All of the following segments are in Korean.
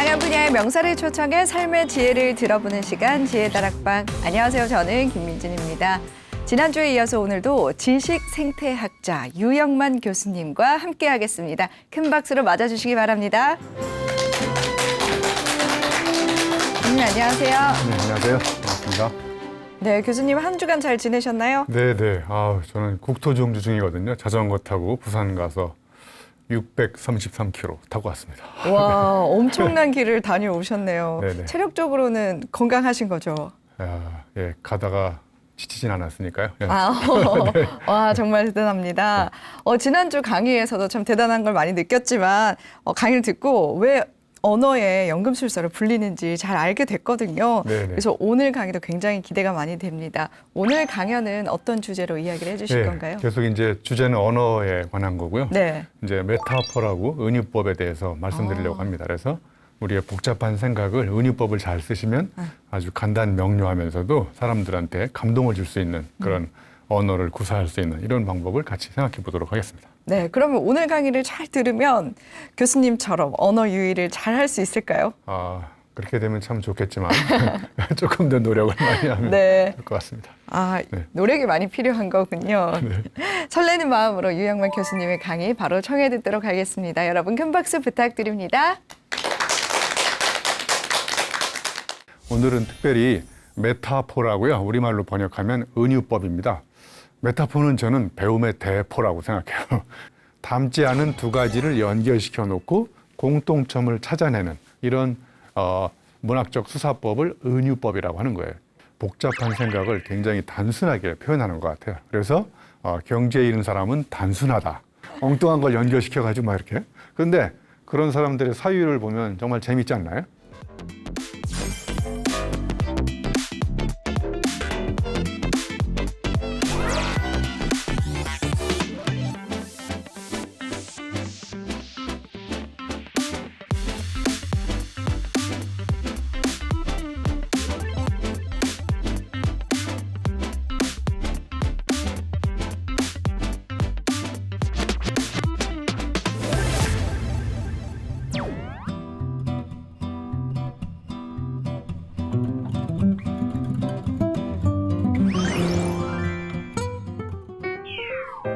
다양한 분야의 명사를 초청해 삶의 지혜를 들어보는 시간 지혜다락방. 안녕하세요. 저는 김민진입니다. 지난주에 이어서 오늘도 지식생태학자 유영만 교수님과 함께하겠습니다. 큰 박수로 맞아주시기 바랍니다. 교수님 안녕하세요. 네, 안녕하세요. 반갑습니다. 네, 교수님 한 주간 잘 지내셨나요? 네. 저는 국토종주 중이거든요. 자전거 타고 부산 가서 633km 타고 왔습니다. 와, 엄청난 길을 다녀오셨네요. 네네. 체력적으로는 건강하신 거죠? 예, 가다가 지치진 않았으니까요. 예. 와, 정말 대단합니다. 지난주 강의에서도 참 대단한 걸 많이 느꼈지만 강의를 듣고 왜 언어의 연금술사로 불리는지 잘 알게 됐거든요. 네네. 그래서 오늘 강의도 굉장히 기대가 많이 됩니다. 오늘 강연은 어떤 주제로 이야기를 해주실 건가요? 계속 이제 주제는 언어에 관한 거고요. 네. 이제 메타포라고 은유법에 대해서 말씀드리려고 합니다. 그래서 우리의 복잡한 생각을 은유법을 잘 쓰시면 아주 간단 명료하면서도 사람들한테 감동을 줄 수 있는 그런 언어를 구사할 수 있는 이런 방법을 같이 생각해 보도록 하겠습니다. 네, 그러면 오늘 강의를 잘 들으면 교수님처럼 언어 유희를 잘 할 수 있을까요? 그렇게 되면 참 좋겠지만 조금 더 노력을 많이 하면 네. 될 것 같습니다. 네. 노력이 많이 필요한 거군요. 네. 설레는 마음으로 유영만 교수님의 강의 바로 청해 듣도록 하겠습니다. 여러분 큰 박수 부탁드립니다. 오늘은 특별히 메타포라고요. 우리말로 번역하면 은유법입니다. 메타포는 저는 배움의 대포라고 생각해요. 닮지 않은 두 가지를 연결시켜 놓고 공통점을 찾아내는 이런 문학적 수사법을 은유법이라고 하는 거예요. 복잡한 생각을 굉장히 단순하게 표현하는 것 같아요. 그래서 경제에 이른 사람은 단순하다. 엉뚱한 걸 연결시켜가지고 막 이렇게. 그런데 그런 사람들의 사유를 보면 정말 재밌지 않나요?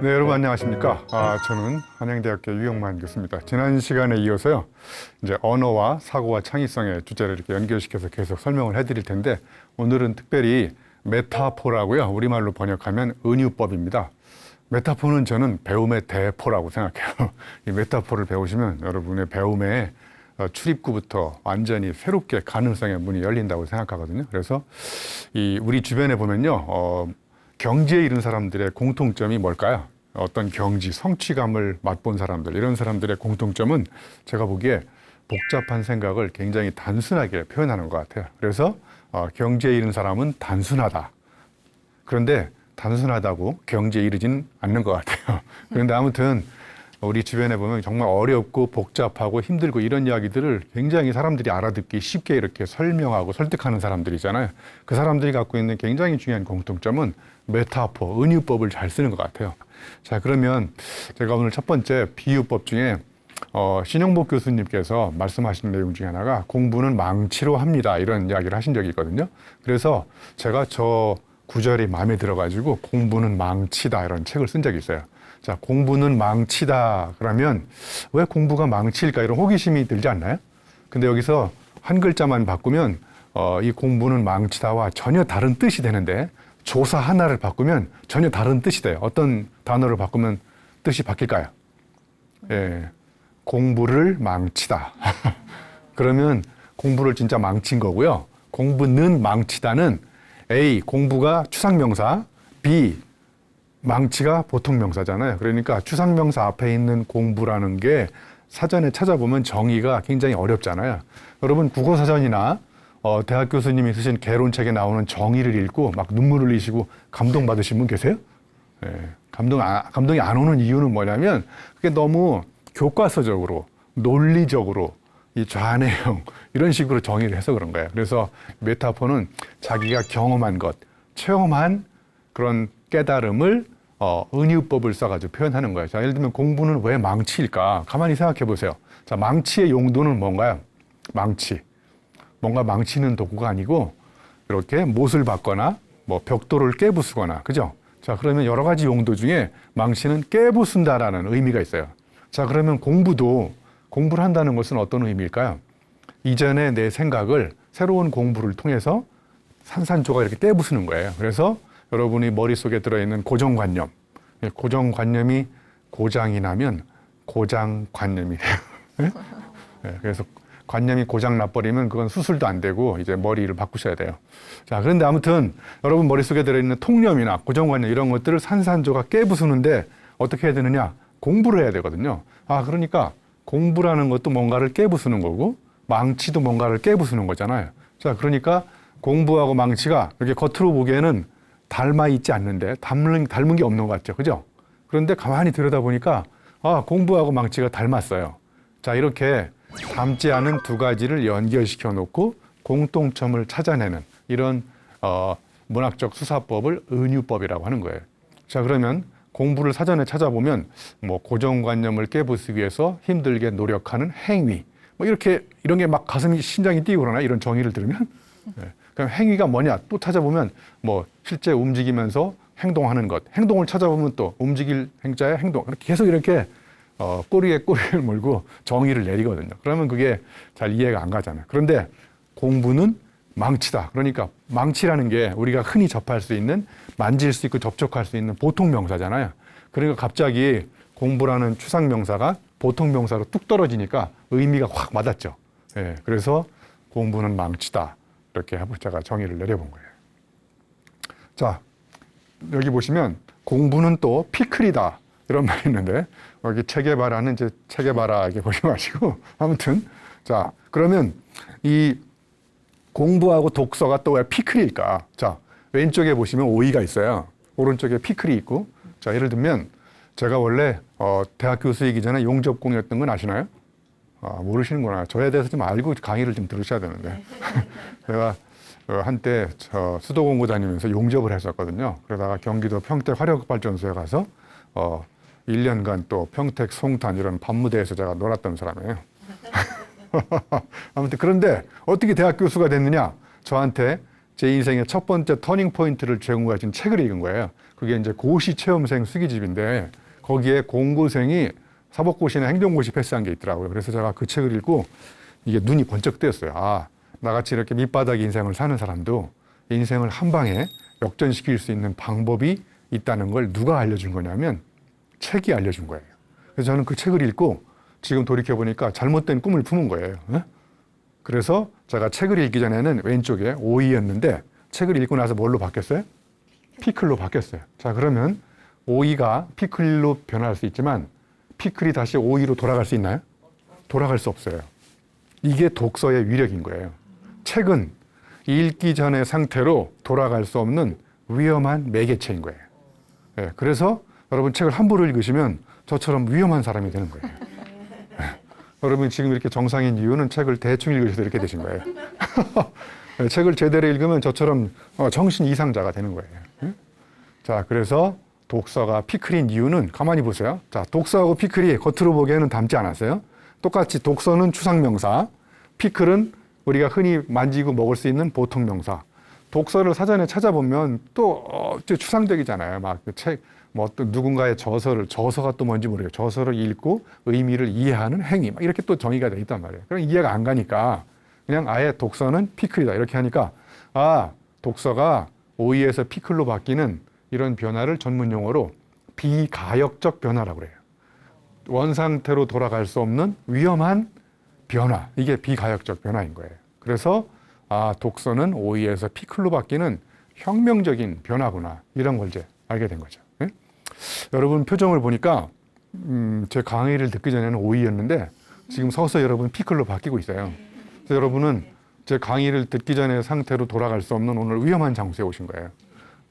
네, 여러분 안녕하십니까? 저는 한양대학교 유영만 교수입니다. 지난 시간에 이어서요, 이제 언어와 사고와 창의성의 주제를 이렇게 연결시켜서 계속 설명을 해드릴 텐데, 오늘은 특별히 메타포라고요. 우리말로 번역하면 은유법입니다. 메타포는 저는 배움의 대포라고 생각해요. 이 메타포를 배우시면 여러분의 배움의 출입구부터 완전히 새롭게 가능성의 문이 열린다고 생각하거든요. 그래서 우리 주변에 보면요, 경지에 이른 사람들의 공통점이 뭘까요? 어떤 경지, 성취감을 맛본 사람들, 이런 사람들의 공통점은 제가 보기에 복잡한 생각을 굉장히 단순하게 표현하는 것 같아요. 그래서 경지에 이른 사람은 단순하다. 그런데 단순하다고 경지에 이르지는 않는 것 같아요. 그런데 아무튼 우리 주변에 보면 정말 어렵고 복잡하고 힘들고 이런 이야기들을 굉장히 사람들이 알아듣기 쉽게 이렇게 설명하고 설득하는 사람들이잖아요. 그 사람들이 갖고 있는 굉장히 중요한 공통점은 메타포, 은유법을 잘 쓰는 것 같아요. 자, 그러면 제가 오늘 첫 번째 비유법 중에 신영복 교수님께서 말씀하신 내용 중에 하나가 공부는 망치로 합니다. 이런 이야기를 하신 적이 있거든요. 그래서 제가 저 구절이 마음에 들어가지고 공부는 망치다 이런 책을 쓴 적이 있어요. 자, 공부는 망치다 그러면 왜 공부가 망치일까 이런 호기심이 들지 않나요? 근데 여기서 한 글자만 바꾸면 이 공부는 망치다와 전혀 다른 뜻이 되는데 조사 하나를 바꾸면 전혀 다른 뜻이 돼요. 어떤 단어를 바꾸면 뜻이 바뀔까요? 예, 공부를 망치다. 그러면 공부를 진짜 망친 거고요. 공부는 망치다는 A, 공부가 추상명사, B, 망치가 보통명사잖아요. 그러니까 추상명사 앞에 있는 공부라는 게 사전에 찾아보면 정의가 굉장히 어렵잖아요. 여러분 국어사전이나 대학 교수님이 쓰신 개론책에 나오는 정의를 읽고 막 눈물을 흘리시고 감동받으신 분 계세요? 예, 감동이 안 오는 이유는 뭐냐면 그게 너무 교과서적으로 논리적으로 이 좌뇌형 이런 식으로 정의를 해서 그런 거예요. 그래서 메타포는 자기가 경험한 것, 체험한 그런 깨달음을 은유법을 써가지고 표현하는 거예요. 자, 예를 들면 공부는 왜 망치일까? 가만히 생각해 보세요. 자, 망치의 용도는 뭔가요? 망치. 뭔가 망치는 도구가 아니고 이렇게 못을 박거나 뭐 벽돌을 깨부수거나, 그죠? 자, 그러면 여러 가지 용도 중에 망치는 깨부순다라는 의미가 있어요. 자, 그러면 공부를 한다는 것은 어떤 의미일까요? 이전에 내 생각을 새로운 공부를 통해서 산산조각 이렇게 깨부수는 거예요. 그래서 여러분이 머릿속에 들어있는 고정관념, 고정관념이 고장이 나면 고장관념이 돼요. 네, 그래서 관념이 고장 나버리면 그건 수술도 안 되고 이제 머리를 바꾸셔야 돼요. 자, 그런데 아무튼 여러분 머릿속에 들어있는 통념이나 고정관념 이런 것들을 산산조각 깨부수는데 어떻게 해야 되느냐? 공부를 해야 되거든요. 아, 그러니까 공부라는 것도 뭔가를 깨부수는 거고 망치도 뭔가를 깨부수는 거잖아요. 자, 그러니까 공부하고 망치가 이렇게 겉으로 보기에는 닮아 있지 않는데 닮은 게 없는 것 같죠. 그죠? 그런데 가만히 들여다보니까 아, 공부하고 망치가 닮았어요. 자, 이렇게 닮지 않은 두 가지를 연결시켜 놓고 공통점을 찾아내는 이런 문학적 수사법을 은유법이라고 하는 거예요. 자, 그러면 공부를 사전에 찾아보면 뭐 고정관념을 깨부수기 위해서 힘들게 노력하는 행위, 뭐 이런 게 막 가슴이 심장이 뛰고 그러나 이런 정의를 들으면 네. 그럼 행위가 뭐냐 또 찾아보면 뭐 실제 움직이면서 행동하는 것, 행동을 찾아보면 또 움직일 행자의 행동, 계속 이렇게 꼬리에 꼬리를 물고 정의를 내리거든요. 그러면 그게 잘 이해가 안 가잖아요. 그런데 공부는 망치다. 그러니까 망치라는 게 우리가 흔히 접할 수 있는, 만질 수 있고 접촉할 수 있는 보통 명사잖아요. 그러니까 갑자기 공부라는 추상 명사가 보통 명사로 뚝 떨어지니까 의미가 확 맞았죠. 예, 그래서 공부는 망치다. 이렇게 제가 정의를 내려본 거예요. 자, 여기 보시면 공부는 또 피클이다. 이런 말이 있는데 여기 체게바라는 이제 체게바라 이렇게 보지 마시고 아무튼 자, 그러면 이 공부하고 독서가 또 왜 피클일까? 자, 왼쪽에 보시면 오이가 있어요. 오른쪽에 피클이 있고. 자, 예를 들면 제가 원래 대학 교수이기 전에 용접공이었던 건 아시나요? 아, 모르시는구나. 저에 대해서 좀 알고 강의를 좀 들으셔야 되는데. 제가 한때 수도공고 다니면서 용접을 했었거든요. 그러다가 경기도 평택 화력발전소에 가서 1년간 또 평택 송탄 이런 밤무대에서 제가 놀았던 사람이에요. 아무튼 그런데 어떻게 대학 교수가 됐느냐? 저한테 제 인생의 첫 번째 터닝 포인트를 제공해 준 책을 읽은 거예요. 그게 이제 고시 체험생 수기집인데 거기에 공고생이 사법고시나 행정고시 패스한 게 있더라고요. 그래서 제가 그 책을 읽고 이게 눈이 번쩍 뜨였어요. 아, 나같이 이렇게 밑바닥 인생을 사는 사람도 인생을 한 방에 역전시킬 수 있는 방법이 있다는 걸 누가 알려준 거냐면 책이 알려준 거예요. 그래서 저는 그 책을 읽고 지금 돌이켜보니까 잘못된 꿈을 품은 거예요. 그래서 제가 책을 읽기 전에는 왼쪽에 오이였는데 책을 읽고 나서 뭘로 바뀌었어요? 피클로 바뀌었어요. 자, 그러면 오이가 피클로 변할 수 있지만 피클이 다시 오이로 돌아갈 수 있나요? 돌아갈 수 없어요. 이게 독서의 위력인 거예요. 책은 읽기 전의 상태로 돌아갈 수 없는 위험한 매개체인 거예요. 네, 그래서 여러분 책을 함부로 읽으시면 저처럼 위험한 사람이 되는 거예요. 네, 여러분 지금 이렇게 정상인 이유는 책을 대충 읽으셔서 이렇게 되신 거예요. 네, 책을 제대로 읽으면 저처럼 정신 이상자가 되는 거예요. 네? 자, 그래서 독서가 피클인 이유는 가만히 보세요. 자, 독서하고 피클이 겉으로 보기에는 닮지 않았어요. 똑같이 독서는 추상명사, 피클은 우리가 흔히 만지고 먹을 수 있는 보통명사. 독서를 사전에 찾아보면 또 추상적이잖아요. 막 그 책, 뭐 또 누군가의 저서가 또 뭔지 모르겠어요. 저서를 읽고 의미를 이해하는 행위, 막 이렇게 또 정의가 돼 있단 말이에요. 그럼 이해가 안 가니까 그냥 아예 독서는 피클이다 이렇게 하니까 아, 독서가 오이에서 피클로 바뀌는 이런 변화를 전문 용어로 비가역적 변화라고 그래요. 원상태로 돌아갈 수 없는 위험한 변화, 이게 비가역적 변화인 거예요. 그래서 아, 독서는 오이에서 피클로 바뀌는 혁명적인 변화구나, 이런 걸 이제 알게 된 거죠. 네? 여러분 표정을 보니까 제 강의를 듣기 전에는 오이였는데 지금 서서 여러분 피클로 바뀌고 있어요. 그래서 여러분은 제 강의를 듣기 전의 상태로 돌아갈 수 없는 오늘 위험한 장소에 오신 거예요.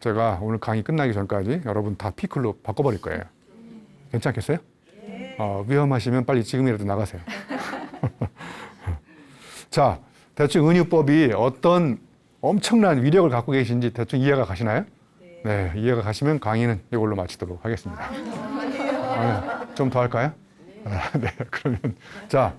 제가 오늘 강의 끝나기 전까지 여러분 다 피클로 바꿔버릴 거예요. 괜찮겠어요? 위험하시면 빨리 지금이라도 나가세요. 자, 대충 은유법이 어떤 엄청난 위력을 갖고 계신지 대충 이해가 가시나요? 네, 이해가 가시면 강의는 이걸로 마치도록 하겠습니다. 좀 더 할까요? 네, 그러면 자,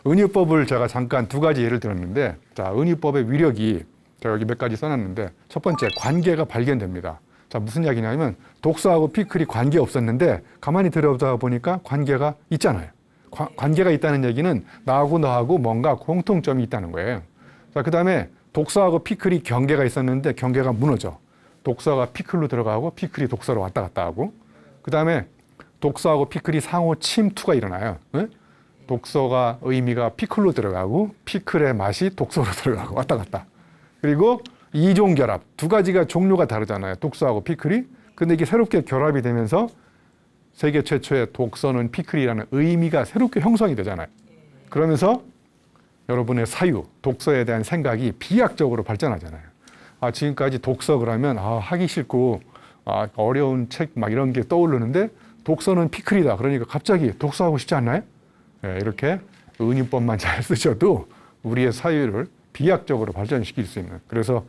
은유법을 제가 잠깐 두 가지 예를 들었는데, 자, 은유법의 위력이 제가 여기 몇 가지 써놨는데, 첫 번째 관계가 발견됩니다. 자, 무슨 이야기냐면 독서하고 피클이 관계 없었는데 가만히 들여다 보니까 관계가 있잖아요. 관계가 있다는 얘기는 나하고 너하고 뭔가 공통점이 있다는 거예요. 자, 그다음에 독서하고 피클이 경계가 있었는데 경계가 무너져. 독서가 피클로 들어가고 피클이 독서로 왔다 갔다 하고, 그다음에 독서하고 피클이 상호 침투가 일어나요. 네? 독서가 의미가 피클로 들어가고 피클의 맛이 독서로 들어가고 왔다 갔다. 그리고 이종 결합, 두 가지가 종류가 다르잖아요. 독서하고 피클이. 근데 이게 새롭게 결합이 되면서 세계 최초의 독서는 피클이라는 의미가 새롭게 형성이 되잖아요. 그러면서 여러분의 사유, 독서에 대한 생각이 비약적으로 발전하잖아요. 아, 지금까지 독서 그러면 하기 싫고 어려운 책 막 이런 게 떠오르는데 독서는 피클이다. 그러니까 갑자기 독서하고 싶지 않나요? 네, 이렇게 은유법만 잘 쓰셔도 우리의 사유를 비약적으로 발전시킬 수 있는. 그래서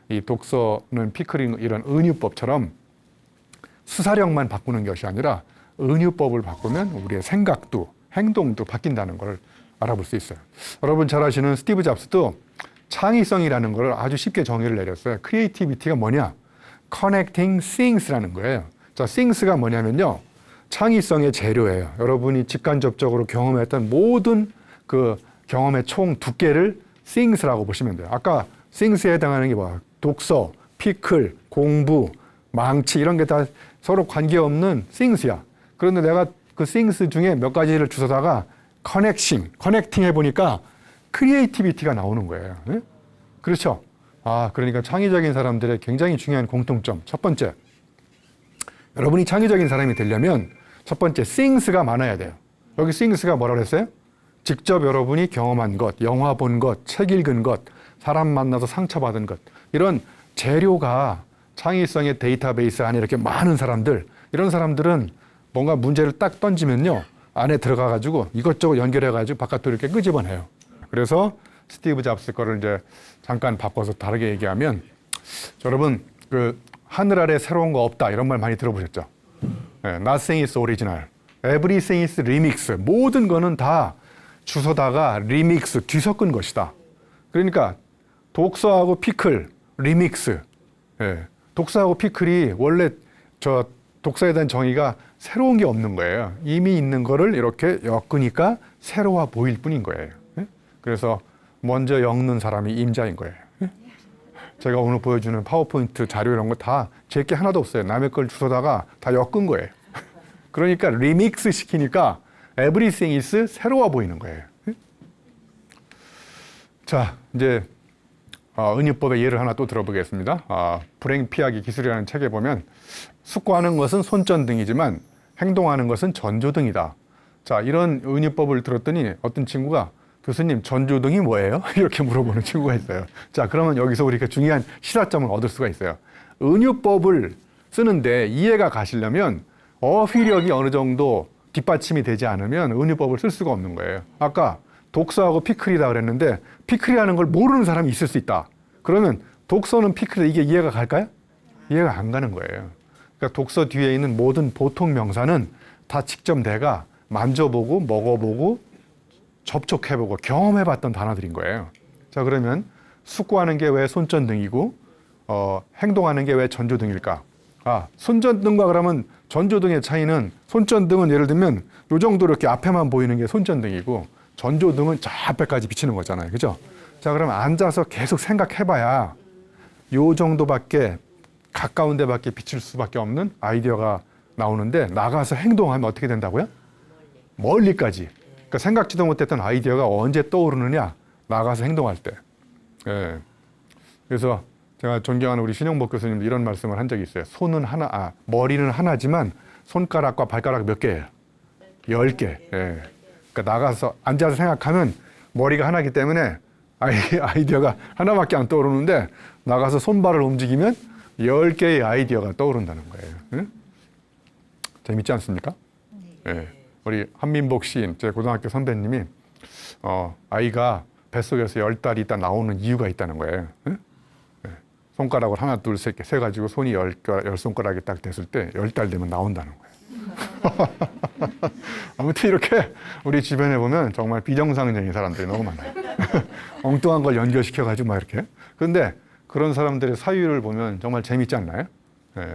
이 독서는 피클인 이런 은유법처럼 수사력만 바꾸는 것이 아니라 은유법을 바꾸면 우리의 생각도 행동도 바뀐다는 걸 알아볼 수 있어요. 여러분 잘 아시는 스티브 잡스도 창의성이라는 걸 아주 쉽게 정의를 내렸어요. 크리에이티비티가 뭐냐? Connecting things라는 거예요. 자, things가 뭐냐면요. 창의성의 재료예요. 여러분이 직간접적으로 경험했던 모든 그 경험의 총 두께를 things라고 보시면 돼요. 아까 things에 해당하는 게 뭐야? 독서, 피클, 공부, 망치 이런 게 다 서로 관계없는 things야. 그런데 내가 그 things 중에 몇 가지를 주워다가 커넥팅 해보니까 크리에이티비티가 나오는 거예요. 네? 그렇죠? 그러니까 창의적인 사람들의 굉장히 중요한 공통점. 첫 번째, 여러분이 창의적인 사람이 되려면 첫 번째, things가 많아야 돼요. 여기 things가 뭐라고 했어요? 직접 여러분이 경험한 것, 영화 본 것, 책 읽은 것, 사람 만나서 상처받은 것, 이런 재료가 창의성의 데이터베이스 안에 이렇게 많은 사람들, 이런 사람들은 뭔가 문제를 딱 던지면요, 안에 들어가가지고 이것저것 연결해가지고 바깥으로 이렇게 끄집어내요. 그래서 스티브 잡스 거를 이제 잠깐 바꿔서 다르게 얘기하면, 여러분 그 하늘 아래 새로운 거 없다 이런 말 많이 들어보셨죠? 네, Nothing is original, everything is remix. 모든 거는 다 주워다가 리믹스, 뒤섞은 것이다. 그러니까 독서하고 피클, 리믹스. 네, 독서하고 피클이 원래 저 독서에 대한 정의가 새로운 게 없는 거예요. 이미 있는 거를 이렇게 엮으니까 새로워 보일 뿐인 거예요. 네? 그래서 먼저 엮는 사람이 임자인 거예요. 네? 제가 오늘 보여주는 파워포인트 자료 이런 거 다 제 게 하나도 없어요. 남의 걸 주워다가 다 엮은 거예요. 그러니까 리믹스 시키니까 everything is 새로워 보이는 거예요. 네? 자, 이제 은유법의 예를 하나 또 들어보겠습니다. 불행 피하기 기술이라는 책에 보면 숙고하는 것은 손전등이지만 행동하는 것은 전조등이다. 자, 이런 은유법을 들었더니 어떤 친구가 교수님, 전조등이 뭐예요? 이렇게 물어보는 친구가 있어요. 자, 그러면 여기서 우리가 중요한 시사점을 얻을 수가 있어요. 은유법을 쓰는데 이해가 가시려면 어휘력이 어느 정도 뒷받침이 되지 않으면 은유법을 쓸 수가 없는 거예요. 아까 독서하고 피클이다 그랬는데 피클이라는 걸 모르는 사람이 있을 수 있다. 그러면 독서는 피클이다, 이게 이해가 갈까요? 이해가 안 가는 거예요. 그러니까 독서 뒤에 있는 모든 보통 명사는 다 직접 내가 만져보고 먹어보고 접촉해보고 경험해봤던 단어들인 거예요. 자, 그러면 숙고하는 게 왜 손전등이고 행동하는 게 왜 전조등일까? 손전등과 그러면 전조등의 차이는, 손전등은 예를 들면 요 정도 이렇게 앞에만 보이는 게 손전등이고 전조등은 저 앞에까지 비치는 거잖아요. 그죠? 자, 그럼 앉아서 계속 생각해봐야 요 정도밖에, 가까운 데밖에 비칠 수밖에 없는 아이디어가 나오는데, 나가서 행동하면 어떻게 된다고요? 멀리까지. 그러니까 생각지도 못했던 아이디어가 언제 떠오르느냐? 나가서 행동할 때. 예. 그래서 제가 존경하는 우리 신영복 교수님도 이런 말씀을 한 적이 있어요. 손은 하나, 머리는 하나지만 손가락과 발가락 몇 개예요? 10개. 예. 그러니까 나가서 앉아서 생각하면 머리가 하나이기 때문에 아이디어가 하나밖에 안 떠오르는데, 나가서 손발을 움직이면 10개의 아이디어가 떠오른다는 거예요. 응? 재밌지 않습니까? 네. 우리 한민복 시인, 제 고등학교 선배님이 아이가 뱃속에서 10달이 있다 나오는 이유가 있다는 거예요. 응? 네. 손가락을 하나, 둘, 셋 개 세가지고 손이 10손가락이 딱 됐을 때 10달 되면 나온다는 거예요. 아무튼 이렇게 우리 주변에 보면 정말 비정상적인 사람들이 너무 많아요. 엉뚱한 걸 연결시켜가지고 막 이렇게. 그런데 그런 사람들의 사유를 보면 정말 재밌지 않나요?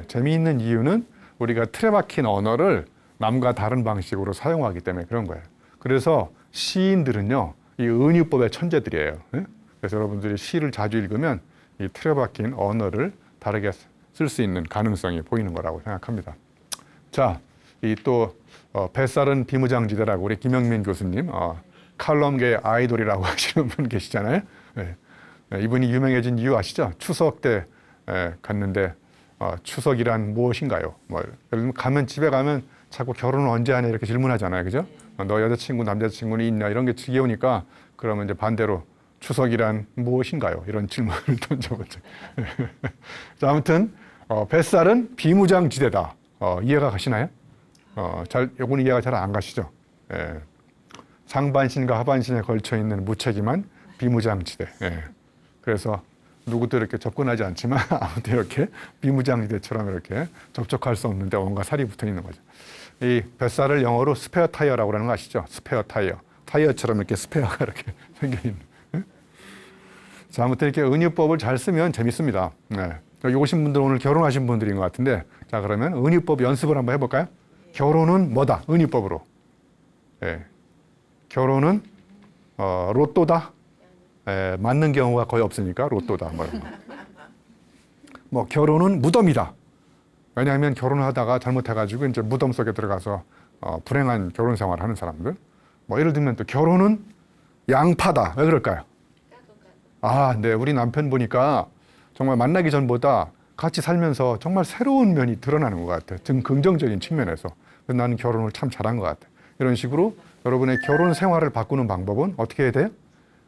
재미있는 이유는 우리가 틀에 박힌 언어를 남과 다른 방식으로 사용하기 때문에 그런 거예요. 그래서 시인들은요, 이 은유법의 천재들이에요. 그래서 여러분들이 시를 자주 읽으면 이 틀에 박힌 언어를 다르게 쓸 수 있는 가능성이 보이는 거라고 생각합니다. 자, 이 또 뱃살은 비무장지대라고 우리 김영민 교수님, 칼럼계의 아이돌이라고 하시는 분 계시잖아요. 이분이 유명해진 이유 아시죠? 추석 때 갔는데 추석이란 무엇인가요? 뭐 예를 들면 가면 집에 가면 자꾸 결혼을 언제 하냐 이렇게 질문하잖아요, 그죠? 너 여자친구, 남자친구는 있냐 이런 게 지겨우니까 그러면 이제 반대로 추석이란 무엇인가요? 이런 질문을 던져보죠. 자, 아무튼 뱃살은 비무장지대다. 이해가 가시나요? 요거는 이해가 잘 안 가시죠? 상반신과 하반신에 걸쳐 있는 무책임한 비무장지대. 그래서 누구도 이렇게 접근하지 않지만 아무튼 이렇게 비무장지대처럼 이렇게 접촉할 수 없는데 온갖 살이 붙어 있는 거죠. 이 뱃살을 영어로 스페어 타이어라고 하는 거 아시죠? 스페어 타이어. 타이어처럼 이렇게 스페어가 이렇게 생겨 있는. 자, 아무튼 이렇게 은유법을 잘 쓰면 재밌습니다. 여기 오신 분들 오늘 결혼하신 분들인 것 같은데, 자, 그러면 은유법 연습을 한번 해볼까요? 결혼은 뭐다? 은유법으로. 결혼은 로또다. 맞는 경우가 거의 없으니까 로또다. 뭐 결혼은 무덤이다. 왜냐하면 결혼을 하다가 잘못해가지고 이제 무덤 속에 들어가서 불행한 결혼 생활을 하는 사람들. 뭐 예를 들면 또 결혼은 양파다. 왜 그럴까요? 네, 우리 남편 보니까 정말 만나기 전보다 같이 살면서 정말 새로운 면이 드러나는 것 같아. 좀 긍정적인 측면에서. 그래서 나는 결혼을 참 잘한 것 같아. 이런 식으로 여러분의 결혼 생활을 바꾸는 방법은 어떻게 해야 돼요?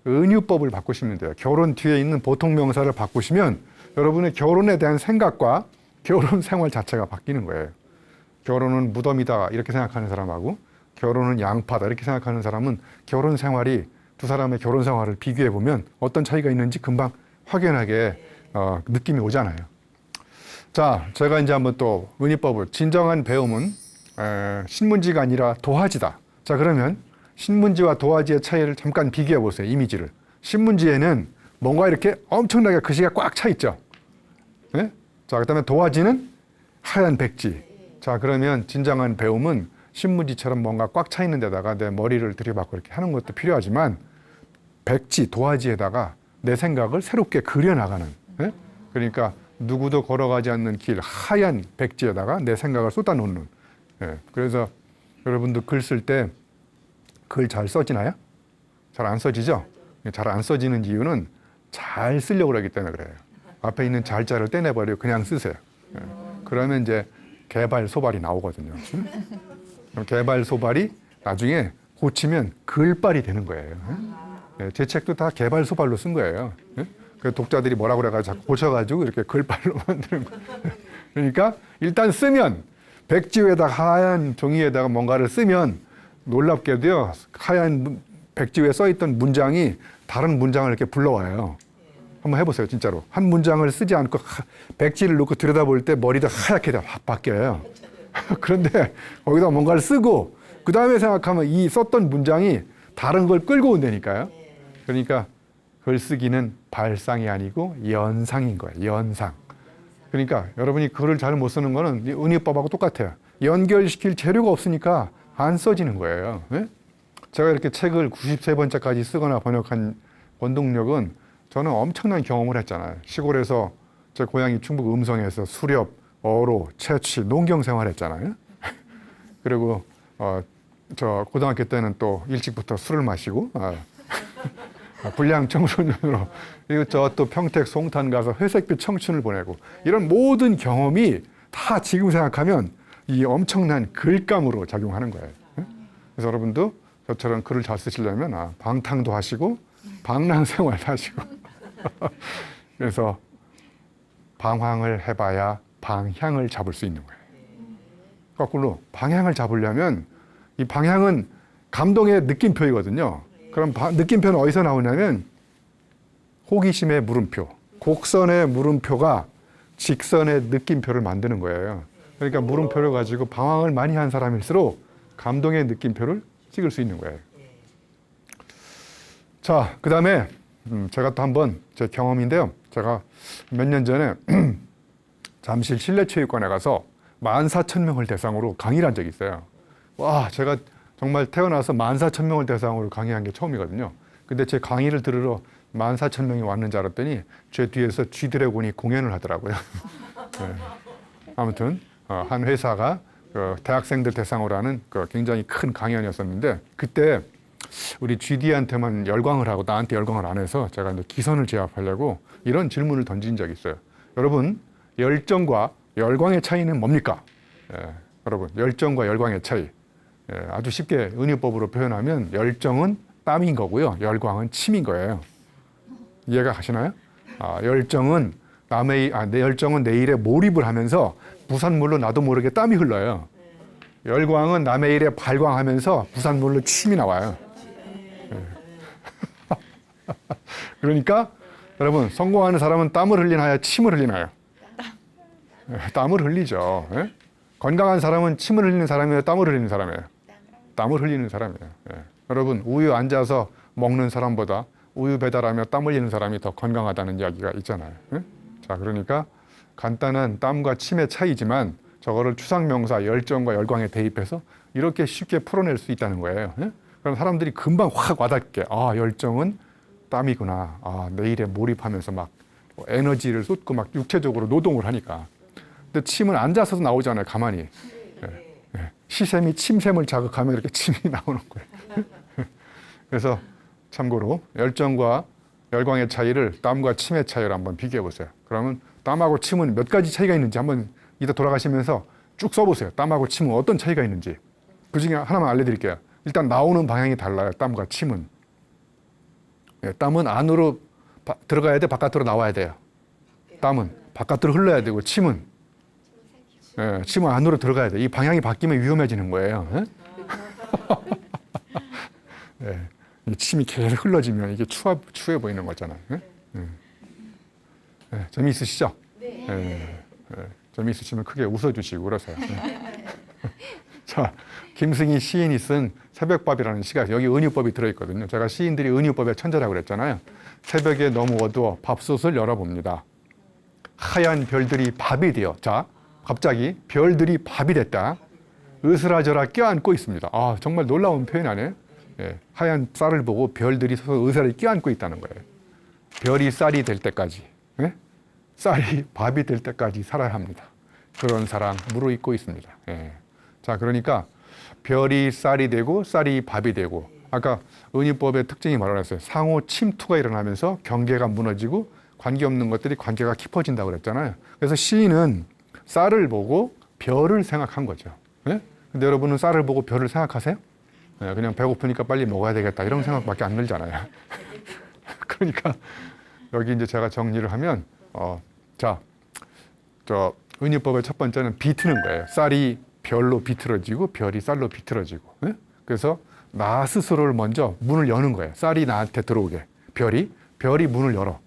은유법을 바꾸시면 돼요. 결혼 뒤에 있는 보통 명사를 바꾸시면 여러분의 결혼에 대한 생각과 결혼 생활 자체가 바뀌는 거예요. 결혼은 무덤이다 이렇게 생각하는 사람하고 결혼은 양파다 이렇게 생각하는 사람은 결혼 생활이 두 사람의 결혼 생활을 비교해 보면 어떤 차이가 있는지 금방 확연하게 느낌이 오잖아요. 자, 제가 이제 한번 또 은유법을 진정한 배움은 신문지가 아니라 도화지다. 자, 그러면 신문지와 도화지의 차이를 잠깐 비교해 보세요. 이미지를. 신문지에는 뭔가 이렇게 엄청나게 글씨가 꽉 차 있죠. 네? 자, 그다음에 도화지는 하얀 백지. 자, 그러면 진정한 배움은 신문지처럼 뭔가 꽉 차 있는 데다가 내 머리를 들이받고 이렇게 하는 것도 필요하지만 백지, 도화지에다가 내 생각을 새롭게 그려나가는. 네? 그러니까 누구도 걸어가지 않는 길 하얀 백지에다가 내 생각을 쏟아놓는. 네. 그래서 여러분도 글 쓸 때 글 잘 써지나요? 잘 안 써지죠? 잘 안 써지는 이유는 잘 쓰려고 그러기 때문에 그래요. 앞에 있는 잘자를 떼내버리고 그냥 쓰세요. 그러면 이제 개발 소발이 나오거든요. 그럼 개발 소발이 나중에 고치면 글발이 되는 거예요. 제 책도 다 개발 소발로 쓴 거예요. 그 독자들이 뭐라고 그래가지고 자꾸 고쳐가지고 이렇게 글발로 만드는 거예요. 그러니까 일단 쓰면 백지 위에다가 하얀 종이에다가 뭔가를 쓰면 놀랍게도요, 하얀 백지 위에 써있던 문장이 다른 문장을 이렇게 불러와요. 한번 해보세요, 진짜로. 한 문장을 쓰지 않고 백지를 놓고 들여다볼 때 머리가 하얗게 확 바뀌어요. 그런데 거기다 뭔가를 쓰고 그 다음에 생각하면 이 썼던 문장이 다른 걸 끌고 온다니까요. 그러니까 글쓰기는 발상이 아니고 연상인 거예요, 연상. 그러니까 여러분이 글을 잘 못 쓰는 거는 은유법하고 똑같아요. 연결시킬 재료가 없으니까 안 써지는 거예요. 네? 제가 이렇게 책을 93번째까지 쓰거나 번역한 원동력은 저는 엄청난 경험을 했잖아요. 시골에서 제 고향이 충북 음성에서 수렵, 어로, 채취, 농경 생활했잖아요. 그리고 저 고등학교 때는 또 일찍부터 술을 마시고 불량 청소년으로 그리고 저 또 평택 송탄 가서 회색빛 청춘을 보내고 이런 모든 경험이 다 지금 생각하면 이 엄청난 글감으로 작용하는 거예요. 그래서 여러분도 저처럼 글을 잘 쓰시려면 방탕도 하시고 방랑생활도 하시고 그래서 방황을 해봐야 방향을 잡을 수 있는 거예요. 거꾸로 방향을 잡으려면 이 방향은 감동의 느낌표이거든요. 그럼 느낌표는 어디서 나오냐면 호기심의 물음표, 곡선의 물음표가 직선의 느낌표를 만드는 거예요. 그러니까 물음표를 가지고 방황을 많이 한 사람일수록 감동의 느낌표를 찍을 수 있는 거예요. 자, 그 다음에 제가 또 한번 제 경험인데요. 제가 몇 년 전에 잠실 실내체육관에 가서 14,000명을 대상으로 강의를 한 적이 있어요. 와, 제가 정말 태어나서 14,000명을 대상으로 강의한 게 처음이거든요. 근데 제 강의를 들으러 14,000명이 왔는 줄 알았더니 제 뒤에서 G드래곤이 공연을 하더라고요. 네. 아무튼 한 회사가 그 대학생들 대상으로 하는 그 굉장히 큰 강연이었었는데 그때 우리 GD한테만 열광을 하고 나한테 열광을 안 해서 제가 이제 기선을 제압하려고 이런 질문을 던진 적이 있어요. 여러분, 열정과 열광의 차이는 뭡니까? 여러분, 열정과 열광의 차이. 아주 쉽게 은유법으로 표현하면 열정은 땀인 거고요. 열광은 침인 거예요. 이해가 가시나요? 열정은 내 열정은 내 일에 몰입을 하면서 부산물로 나도 모르게 땀이 흘러요. 열광은 남의 일에 발광하면서 부산물로 침이 나와요. 그러니까 여러분, 성공하는 사람은 땀을 흘리나요? 침을 흘리나요? 땀을 흘리죠. 건강한 사람은 침을 흘리는 사람이에요? 땀을 흘리는 사람이에요? 땀을 흘리는 사람이에요. 여러분, 우유 앉아서 먹는 사람보다 우유 배달하며 땀 흘리는 사람이 더 건강하다는 이야기가 있잖아요. 자, 그러니까 간단한 땀과 침의 차이지만 저거를 추상명사 열정과 열광에 대입해서 이렇게 쉽게 풀어낼 수 있다는 거예요. 그럼 사람들이 금방 확 와닿게, 열정은 땀이구나. 내 일에 몰입하면서 막 에너지를 쏟고 막 육체적으로 노동을 하니까. 근데 침은 앉아서도 나오잖아요, 가만히. 시샘이 침샘을 자극하면 이렇게 침이 나오는 거예요. 그래서 참고로 열정과 열광의 차이를 땀과 침의 차이를 한번 비교해 보세요. 그러면 땀하고 침은 몇 가지 차이가 있는지 한번 이따 돌아가시면서 쭉 써보세요. 땀하고 침은 어떤 차이가 있는지. 그 중에 하나만 알려드릴게요. 일단 나오는 방향이 달라요. 땀과 침은. 땀은 안으로 들어가야 돼, 바깥으로 나와야 돼요. 땀은 바깥으로 흘러야 되고 침은 침은 안으로 들어가야 돼. 이 방향이 바뀌면 위험해지는 거예요. 침이 계속 흘러지면 이게 추해 보이는 거잖아요. 재미있으시죠? 네. 재미있으시면 크게 웃어주시고 그러세요. 자, 김승희 시인이 쓴 새벽밥이라는 시가 여기 은유법이 들어있거든요. 제가 시인들이 은유법의 천재라고 그랬잖아요. 새벽에 너무 어두워 밥솥을 열어봅니다. 하얀 별들이 밥이 되어. 자, 갑자기 별들이 밥이 됐다. 으스라져라 껴안고 있습니다. 정말 놀라운 표현 아니에요? 하얀 쌀을 보고 별들이 서서 으스라져 껴안고 있다는 거예요. 별이 쌀이 될 때까지, 쌀이 밥이 될 때까지 살아야 합니다. 그런 사랑 무르익고 있습니다. 자, 그러니까 별이 쌀이 되고 쌀이 밥이 되고, 아까 은유법의 특징이 뭐라고 했어요? 상호 침투가 일어나면서 경계가 무너지고 관계없는 것들이 관계가 깊어진다고 그랬잖아요. 그래서 시인은 쌀을 보고 별을 생각한 거죠. 근데 여러분은 쌀을 보고 별을 생각하세요? 그냥 배고프니까 빨리 먹어야 되겠다 이런 생각밖에 안 들잖아요. 그러니까 여기 이제 제가 정리를 하면 은유법의 첫 번째는 비트는 거예요. 쌀이 별로 비틀어지고 별이 쌀로 비틀어지고. 그래서 나 스스로를 먼저 문을 여는 거예요. 쌀이 나한테 들어오게. 별이 문을 열어.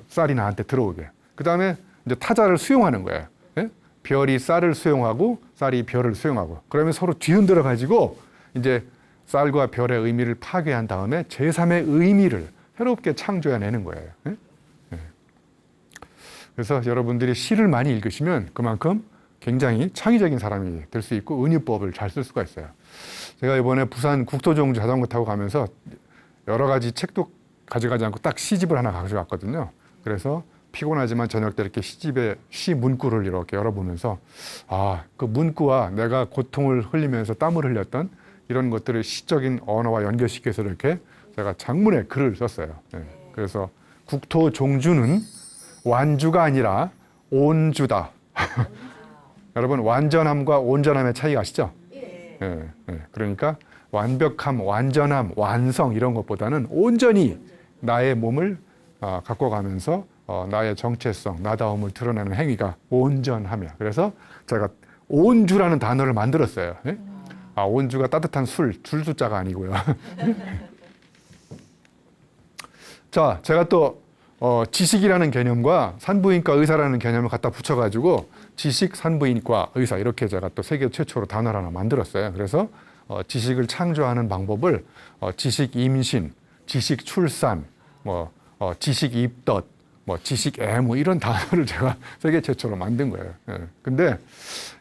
쌀이 나한테 들어오게. 그 다음에 이제 타자를 수용하는 거예요. 별이 쌀을 수용하고 쌀이 별을 수용하고. 그러면 서로 뒤흔들어 가지고 이제 쌀과 별의 의미를 파괴한 다음에 제3의 의미를 새롭게 창조해내는 거예요. 그래서 여러분들이 시를 많이 읽으시면 그만큼 굉장히 창의적인 사람이 될 수 있고 은유법을 잘 쓸 수가 있어요. 제가 이번에 부산 국토종주 자전거 타고 가면서 여러 가지 책도 가져가지 않고 딱 시집을 하나 가져갔거든요. 그래서 피곤하지만 저녁 때 이렇게 시집에 시 문구를 이렇게 열어보면서 그 문구와 내가 고통을 흘리면서 땀을 흘렸던 이런 것들을 시적인 언어와 연결시켜서 이렇게 제가 장문에 글을 썼어요. 그래서 국토종주는 완주가 아니라 온주다. 여러분, 완전함과 온전함의 차이 아시죠? 그러니까 완벽함, 완전함, 완성 이런 것보다는 온전히 나의 몸을 갖고 가면서 나의 정체성, 나다움을 드러내는 행위가 온전함이야. 그래서 제가 온주라는 단어를 만들었어요. 온주가 따뜻한 줄 숫자가 아니고요. 자, 제가 또 지식이라는 개념과 산부인과 의사라는 개념을 갖다 붙여가지고 지식 산부인과 의사 이렇게 제가 또 세계 최초로 단어를 하나 만들었어요. 그래서 지식을 창조하는 방법을 지식 임신, 지식 출산, 지식 입덧, 지식 애무 이런 단어를 제가 세계 최초로 만든 거예요. 예. 근데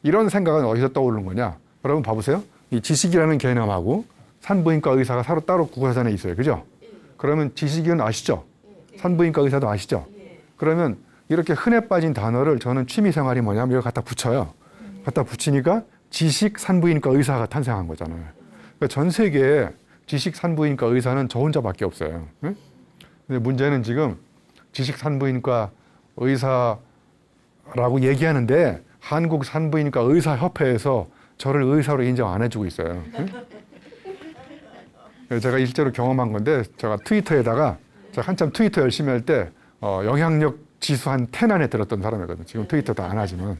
이런 생각은 어디서 떠오르는 거냐? 여러분 봐보세요. 이 지식이라는 개념하고 산부인과 의사가 서로 따로 구분하자에 있어요. 그죠? 그러면 지식은 아시죠? 산부인과 의사도 아시죠? 그러면 이렇게 흔해 빠진 단어를 저는 취미 생활이 뭐냐면 이걸 갖다 붙여요. 갖다 붙이니까 지식 산부인과 의사가 탄생한 거잖아요. 그러니까 전 세계에 지식 산부인과 의사는 저 혼자밖에 없어요. 응? 근데 문제는 지금 지식 산부인과 의사라고 얘기하는데 한국 산부인과 의사협회에서 저를 의사로 인정 안 해주고 있어요. 응? 제가 실제로 경험한 건데 제가 트위터에다가 제가 한참 트위터 열심히 할 때 영향력 지수 한 10 안에 들었던 사람이거든요. 지금 트위터도 안 하지만.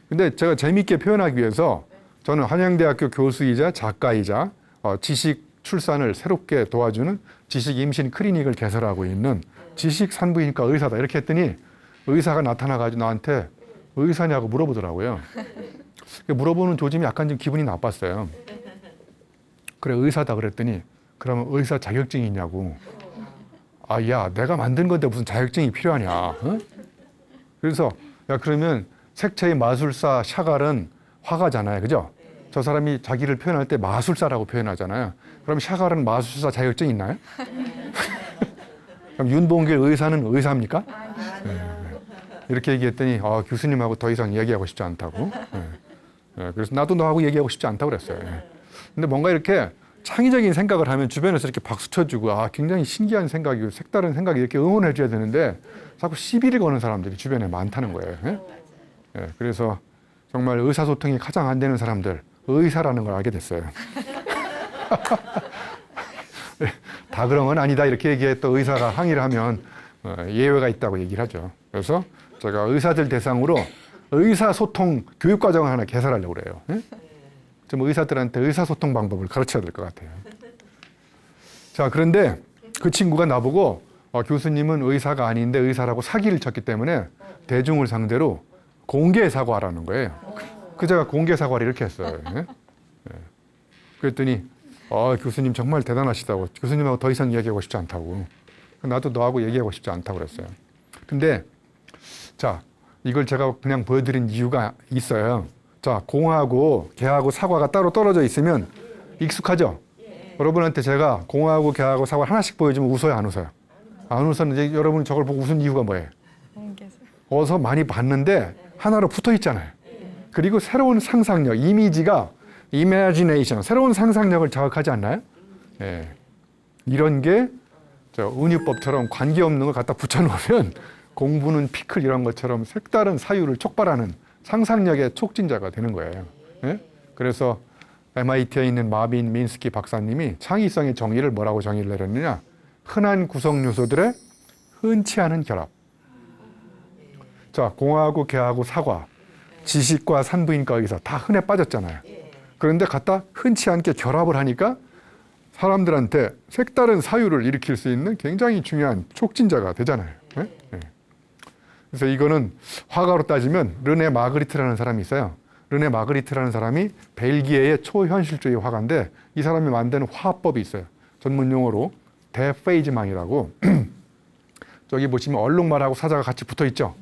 근데 제가 재미있게 표현하기 위해서 저는 한양대학교 교수이자 작가이자 지식 출산을 새롭게 도와주는 지식 임신 클리닉을 개설하고 있는 지식 산부인과 의사다 이렇게 했더니 의사가 나타나가지고 나한테 의사냐고 물어보더라고요. 물어보는 조짐이 약간 좀 기분이 나빴어요. 그래 의사다 그랬더니 그러면 의사 자격증이 있냐고. 아, 야, 내가 만든 건데 무슨 자격증이 필요하냐. 어? 그래서 야 그러면 색채의 마술사 샤갈은 화가잖아요. 그죠? 저 사람이 자기를 표현할 때 마술사라고 표현하잖아요. 그럼 샤갈은 마술사 자격증 있나요? 그럼 윤봉길 의사는 의사입니까? 네. 이렇게 얘기했더니 교수님하고 더 이상 얘기하고 싶지 않다고. 네. 그래서 나도 너하고 얘기하고 싶지 않다고 그랬어요. 근데 뭔가 이렇게 창의적인 생각을 하면 주변에서 이렇게 박수 쳐주고 굉장히 신기한 생각이고 색다른 생각이 이렇게 응원해 줘야 되는데 자꾸 시비를 거는 사람들이 주변에 많다는 거예요. 예? 그래서 정말 의사소통이 가장 안 되는 사람들 의사라는 걸 알게 됐어요. 다 그런 건 아니다 이렇게 얘기해 또 의사가 항의를 하면 예외가 있다고 얘기를 하죠. 그래서 제가 의사들 대상으로 의사소통 교육과정을 하나 개설하려고 그래요. 예? 좀 의사들한테 의사소통 방법을 가르쳐야 될 것 같아요. 자, 그런데 그 친구가 나보고 교수님은 의사가 아닌데 의사라고 사기를 쳤기 때문에 대중을 상대로 공개 사과하라는 거예요. 그 제가 공개 사과를 이렇게 했어요. 예? 그랬더니 교수님 정말 대단하시다고. 교수님하고 더 이상 얘기하고 싶지 않다고. 나도 너하고 얘기하고 싶지 않다고 그랬어요. 근데 자, 이걸 제가 그냥 보여드린 이유가 있어요. 자, 공하고 개하고 사과가 따로 떨어져 있으면 익숙하죠? 여러분한테 제가 공하고 개하고 사과 하나씩 보여주면 웃어요, 안 웃어요? 안 웃었는데 여러분이 저걸 보고 웃은 이유가 뭐예요? 어서 많이 봤는데 하나로 붙어 있잖아요. 그리고 새로운 상상력, 이미지가 imagination, 새로운 상상력을 자극하지 않나요? 예. 이런 게 은유법처럼 관계없는 걸 갖다 붙여놓으면 공부는 피클 이런 것처럼 색다른 사유를 촉발하는 상상력의 촉진자가 되는 거예요. 예? 그래서 MIT에 있는 마빈 민스키 박사님이 창의성의 정의를 뭐라고 정의를 내렸느냐? 흔한 구성 요소들의 흔치 않은 결합. 자, 공하고 개하고 사과, 지식과 산부인과 의사 다 흔해 빠졌잖아요. 그런데 갖다 흔치 않게 결합을 하니까 사람들한테 색다른 사유를 일으킬 수 있는 굉장히 중요한 촉진자가 되잖아요. 예? 예. 그래서 이거는 화가로 따지면 르네 마그리트라는 사람이 있어요. 르네 마그리트라는 사람이 벨기에의 초현실주의 화가인데 이 사람이 만드는 화법이 있어요. 전문 용어로 데페이즈망이라고. 저기 보시면 얼룩말하고 사자가 같이 붙어 있죠.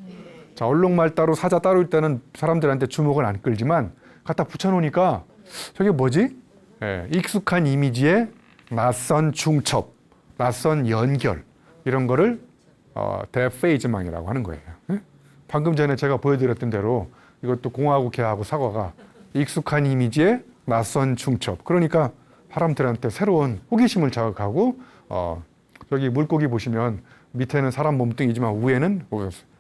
자, 얼룩말 따로 사자 따로일 때는 사람들한테 주목을 안 끌지만 갖다 붙여놓으니까 저게 뭐지? 예, 익숙한 이미지에 낯선 중첩, 낯선 연결 이런 거를 데페이즈망이라고 하는 거예요. 예? 방금 전에 제가 보여드렸던 대로 이것도 공하고 개하고 사과가 익숙한 이미지에 낯선 중첩. 그러니까 사람들한테 새로운 호기심을 자극하고 저기 물고기 보시면 밑에는 사람 몸뚱이지만 위에는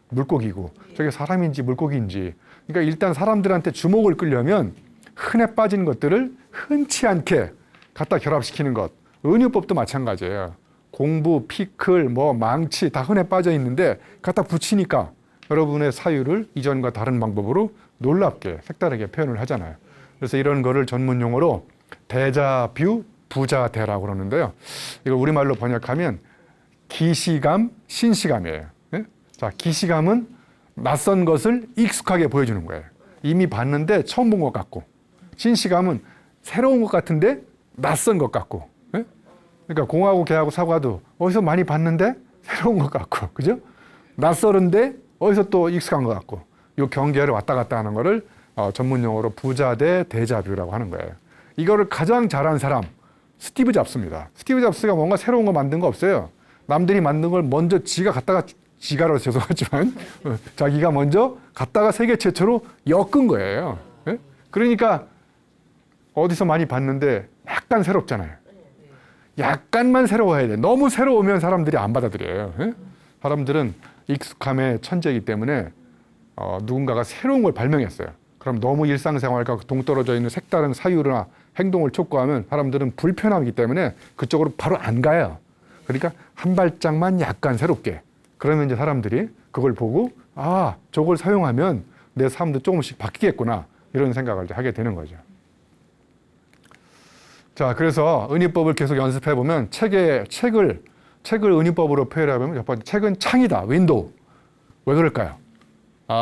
물고기고 저게 사람인지 물고기인지. 그러니까 일단 사람들한테 주목을 끌려면 흔해 빠진 것들을 흔치 않게 갖다 결합시키는 것. 은유법도 마찬가지예요. 공부, 피클, 망치 다 흔해 빠져 있는데 갖다 붙이니까 여러분의 사유를 이전과 다른 방법으로 놀랍게 색다르게 표현을 하잖아요. 그래서 이런 거를 전문 용어로 대자뷰, 부자대라고 그러는데요. 이걸 우리말로 번역하면 기시감, 신시감이에요. 예? 자, 기시감은 낯선 것을 익숙하게 보여주는 거예요. 이미 봤는데 처음 본 것 같고, 신시감은 새로운 것 같은데 낯선 것 같고. 예? 그러니까 공하고 개하고 사과도 어디서 많이 봤는데 새로운 것 같고, 그죠? 낯설은데 어디서 또 익숙한 것 같고, 이 경계를 왔다 갔다 하는 거를 전문 용어로 부자 대 데자뷰라고 하는 거예요. 이거를 가장 잘한 사람, 스티브 잡스입니다. 스티브 잡스가 뭔가 새로운 거 만든 거 없어요. 남들이 만든 걸 먼저 지가 갖다가, 지가라서 죄송하지만 자기가 먼저 갖다가 세계 최초로 엮은 거예요. 예? 그러니까 어디서 많이 봤는데 약간 새롭잖아요. 약간만 새로워야 돼. 너무 새로우면 사람들이 안 받아들여요. 예? 사람들은 익숙함의 천재이기 때문에 누군가가 새로운 걸 발명했어요. 그럼 너무 일상생활과 동떨어져 있는 색다른 사유나 행동을 촉구하면 사람들은 불편하기 때문에 그쪽으로 바로 안 가요. 그러니까 한 발짝만 약간 새롭게. 그러면 이제 사람들이 그걸 보고 아, 저걸 사용하면 내 삶도 조금씩 바뀌겠구나. 이런 생각을 이제 하게 되는 거죠. 자, 그래서 은유법을 계속 연습해 보면 책을 은유법으로 표현하면 첫 번째, 책은 창이다. 윈도우. 왜 그럴까요?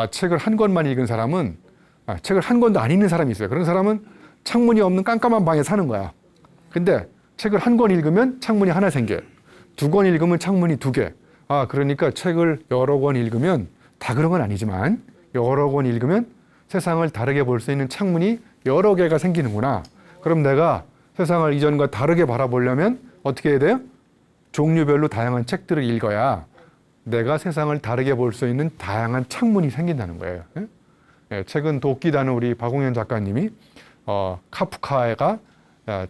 책을 한 권만 읽은 사람은 책을 한 권도 안 읽는 사람이 있어요. 그런 사람은 창문이 없는 깜깜한 방에 사는 거야. 근데 책을 한 권 읽으면 창문이 하나 생겨요. 2권 읽으면 창문이 2개. 그러니까 책을 여러 권 읽으면 다 그런 건 아니지만 여러 권 읽으면 세상을 다르게 볼 수 있는 창문이 여러 개가 생기는구나. 그럼 내가 세상을 이전과 다르게 바라보려면 어떻게 해야 돼요? 종류별로 다양한 책들을 읽어야 내가 세상을 다르게 볼 수 있는 다양한 창문이 생긴다는 거예요. 예, 책은 도끼다는 우리 박홍현 작가님이 카프카가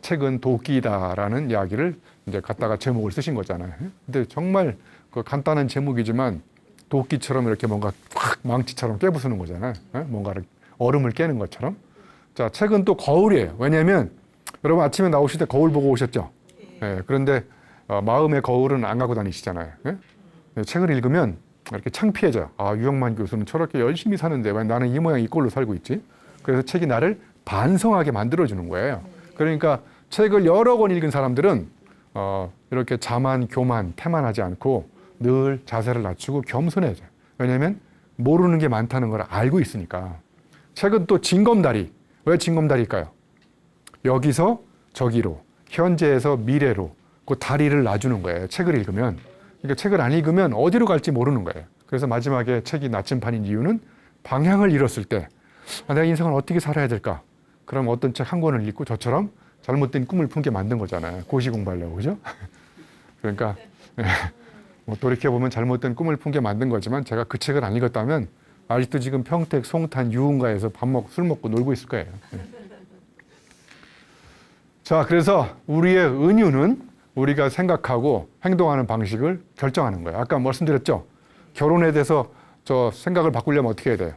책은 도끼다라는 이야기를 이제 갖다가 제목을 쓰신 거잖아요. 근데 정말 그 간단한 제목이지만 도끼처럼 이렇게 뭔가 확 망치처럼 깨부수는 거잖아요. 뭔가를 얼음을 깨는 것처럼. 자, 책은 또 거울이에요. 왜냐하면 여러분 아침에 나오실 때 거울 보고 오셨죠? 예, 그런데 마음의 거울은 안 갖고 다니시잖아요. 예? 책을 읽으면 이렇게 창피해져요. 유영만 교수는 저렇게 열심히 사는데 왜 나는 이 모양 이 꼴로 살고 있지? 그래서 책이 나를 반성하게 만들어주는 거예요. 그러니까 책을 여러 권 읽은 사람들은 이렇게 자만, 교만, 태만하지 않고 늘 자세를 낮추고 겸손해져요. 왜냐하면 모르는 게 많다는 걸 알고 있으니까. 책은 또 징검다리. 왜 징검다리일까요? 여기서 저기로, 현재에서 미래로 그 다리를 놔주는 거예요. 책을 읽으면. 그러니까 책을 안 읽으면 어디로 갈지 모르는 거예요. 그래서 마지막에 책이 나침판인 이유는 방향을 잃었을 때 내가 인생을 어떻게 살아야 될까? 그럼 어떤 책 한 권을 읽고 저처럼 잘못된 꿈을 품게 만든 거잖아요. 고시 공부하려고, 그죠? 그러니까 돌이켜보면 잘못된 꿈을 품게 만든 거지만 제가 그 책을 안 읽었다면 아직도 지금 평택, 송탄, 유흥가에서 술 먹고 놀고 있을 거예요. 자, 그래서 우리의 은유는 우리가 생각하고 행동하는 방식을 결정하는 거예요. 아까 말씀드렸죠? 결혼에 대해서 저 생각을 바꾸려면 어떻게 해야 돼요?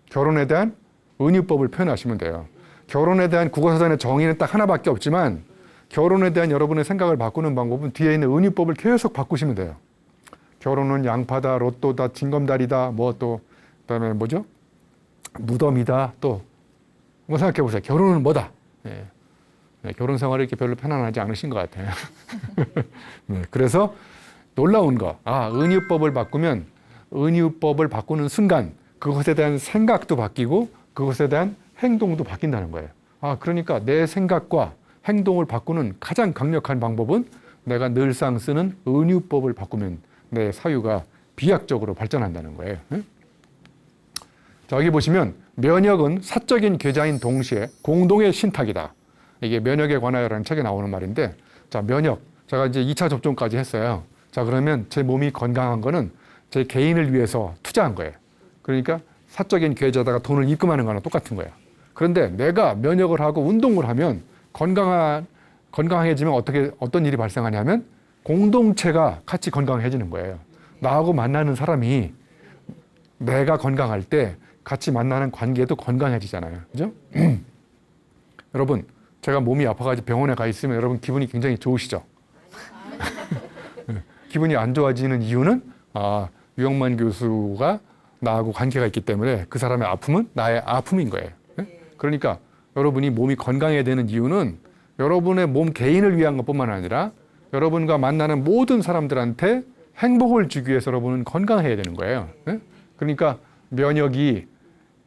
결혼에 대한 은유법을 표현하시면 돼요. 결혼에 대한 국어사전의 정의는 딱 하나밖에 없지만 결혼에 대한 여러분의 생각을 바꾸는 방법은 뒤에 있는 은유법을 계속 바꾸시면 돼요. 결혼은 양파다, 로또다, 징검다리다, 그다음에 뭐죠? 무덤이다, 또 뭐 생각해 보세요. 결혼은 뭐다? 결혼 생활이 이렇게 별로 편안하지 않으신 것 같아요. 그래서 놀라운 거, 은유법을 바꾸면 은유법을 바꾸는 순간 그것에 대한 생각도 바뀌고 그것에 대한 행동도 바뀐다는 거예요. 그러니까 내 생각과 행동을 바꾸는 가장 강력한 방법은 내가 늘상 쓰는 은유법을 바꾸면 내 사유가 비약적으로 발전한다는 거예요. 자, 여기 보시면 면역은 사적인 계좌인 동시에 공동의 신탁이다. 이게 면역에 관하여라는 책에 나오는 말인데, 자, 면역. 제가 이제 2차 접종까지 했어요. 자, 그러면 제 몸이 건강한 거는 제 개인을 위해서 투자한 거예요. 그러니까 사적인 계좌에다가 돈을 입금하는 거랑 똑같은 거예요. 그런데 내가 면역을 하고 운동을 하면 건강해지면 어떤 일이 발생하냐면 공동체가 같이 건강해지는 거예요. 나하고 만나는 사람이 내가 건강할 때 같이 만나는 관계도 건강해지잖아요. 그죠? 여러분, 제가 몸이 아파가지고 병원에 가 있으면 여러분 기분이 굉장히 좋으시죠? 기분이 안 좋아지는 이유는 유영만 교수가 나하고 관계가 있기 때문에 그 사람의 아픔은 나의 아픔인 거예요. 그러니까 여러분이 몸이 건강해야 되는 이유는 여러분의 몸 개인을 위한 것뿐만 아니라 여러분과 만나는 모든 사람들한테 행복을 주기 위해서 여러분은 건강해야 되는 거예요. 그러니까 면역이